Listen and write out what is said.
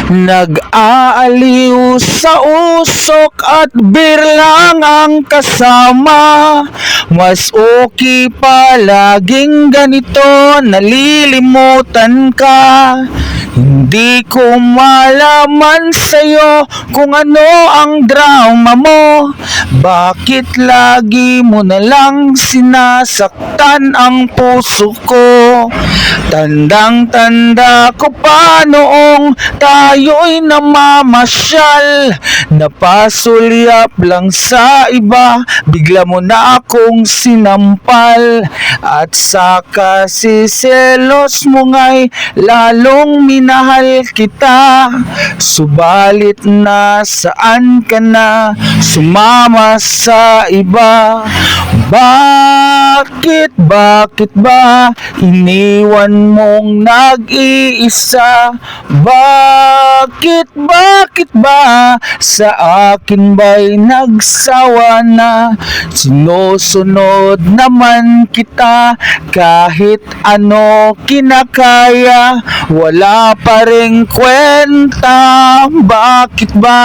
Nag-aaliw sa usok at beer lang ang kasama. Mas okay pa laging ganito, nalilimutan ka. Hindi ko malaman sa'yo kung ano ang drama mo. Bakit lagi mo na lang sinasaktan ang puso ko? Tandang-tanda ko pa noong tayo'y namamasyal. Napasulyap lang sa iba, bigla mo na akong sinampal. At saka siselos mo nga'y lalong minahal kita. Subalit nasaan ka na, sumama sa iba? Bakit ba iniwan mong nag-iisa? Bakit ba sa akin ba'y nagsawa na? Sinusunod naman kita kahit ano kinakaya, wala pa ring kwenta. Bakit ba?